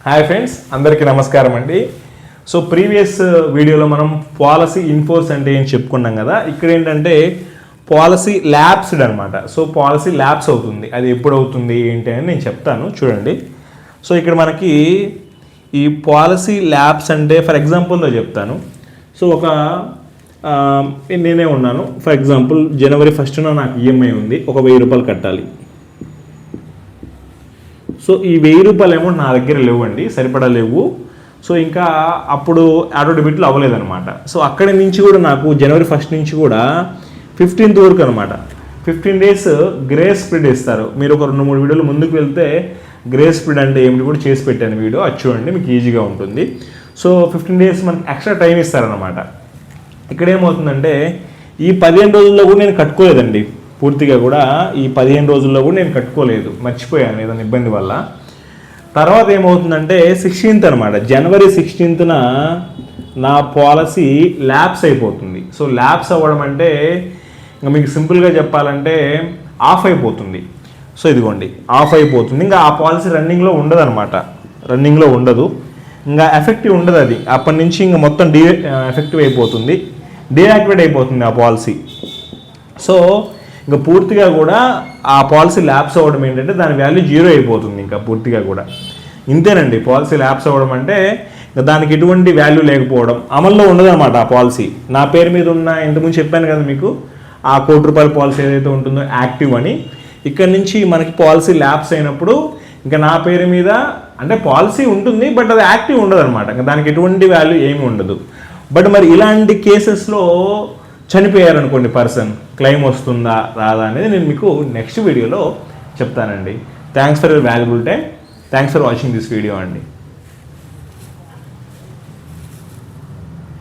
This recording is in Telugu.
హాయ్ ఫ్రెండ్స్, అందరికీ నమస్కారం అండి. సో ప్రీవియస్ వీడియోలో మనం పాలసీ ఇన్ఫోర్స్ అంటే ఏం చెప్పుకున్నాం కదా. ఇక్కడ ఏంటంటే పాలసీ ల్యాప్స్డ్ అనమాట. సో పాలసీ ల్యాప్స్ అవుతుంది. అది ఎప్పుడు అవుతుంది ఏంటి అని నేను చెప్తాను, చూడండి. సో ఇక్కడ మనకి ఈ పాలసీ ల్యాప్స్ అంటే ఫర్ ఎగ్జాంపుల్తో చెప్తాను. సో నేనే ఉన్నాను. ఫర్ ఎగ్జాంపుల్ జనవరి 1న నాకు ఈఎంఐ ఉంది, ఒక 1000 రూపాయలు కట్టాలి. సో ఈ 1000 రూపాయలు అమౌంట్ నా దగ్గర లేవండి, సరిపడా లేవు. సో ఇంకా అప్పుడు ఆటో డెబిట్లు అవ్వలేదన్నమాట. సో అక్కడి నుంచి కూడా నాకు జనవరి 1 నుంచి కూడా 15th వరకు అనమాట 15 days గ్రేస్ పీరియడ్ ఇస్తారు. మీరు ఒక 2-3 వీడియోలు ముందుకు వెళ్తే గ్రేస్ పీరియడ్ అంటే ఏమిటి కూడా చేసి పెట్టాను వీడియో, అది చూడండి, మీకు ఈజీగా ఉంటుంది. సో 15 days మనకి ఎక్స్ట్రా టైం ఇస్తారనమాట. ఇక్కడ ఏమవుతుందంటే ఈ 15 రోజుల్లో కూడా నేను కట్టుకోలేదండి, పూర్తిగా కూడా ఈ 15 రోజుల్లో కూడా నేను కట్టుకోలేదు, మర్చిపోయాను ఏదైనా ఇబ్బంది వల్ల. తర్వాత ఏమవుతుందంటే 16th అనమాట, జనవరి 16న నా పాలసీ ల్యాప్స్ అయిపోతుంది. సో ల్యాప్స్ అవ్వడం అంటే ఇంకా మీకు సింపుల్గా చెప్పాలంటే ఆఫ్ అయిపోతుంది. సో ఇదిగోండి, ఆఫ్ అయిపోతుంది. ఇంకా ఆ పాలసీ రన్నింగ్లో ఉండదు అనమాట, రన్నింగ్లో ఉండదు, ఇంకా ఎఫెక్టివ్ ఉండదు. అది అప్పటి నుంచి ఇంకా మొత్తం ఎఫెక్టివ్ అయిపోతుంది, డీయాక్టివేట్ అయిపోతుంది ఆ పాలసీ. సో ఇంకా పూర్తిగా కూడా ఆ పాలసీ ల్యాప్స్ అవ్వడం ఏంటంటే దాని వాల్యూ 0 అయిపోతుంది ఇంకా పూర్తిగా కూడా. ఇంతేనండి, పాలసీ ల్యాప్స్ అవ్వడం అంటే ఇంకా దానికి ఎటువంటి వాల్యూ లేకపోవడం, అమల్లో ఉండదన్నమాట ఆ పాలసీ. నా పేరు మీద ఉన్న, ఇంతకుముందు చెప్పాను కదా మీకు, ఆ 1 కోటి రూపాయల పాలసీ ఏదైతే ఉంటుందో యాక్టివ్ అని, ఇక్కడ నుంచి మనకి పాలసీ ల్యాప్స్ అయినప్పుడు ఇంకా నా పేరు మీద అంటే పాలసీ ఉంటుంది, బట్ అది యాక్టివ్ ఉండదు అనమాట. ఇంకా దానికి ఎటువంటి వాల్యూ ఏమి ఉండదు. బట్ మరి ఇలాంటి కేసెస్లో చనిపోయారనుకోండి పర్సన్, క్లెయిమ్ వస్తుందా రాదా అనేది నేను మీకు నెక్స్ట్ వీడియోలో చెప్తానండి. Thanks for your valuable time. Thanks for watching this video అండి.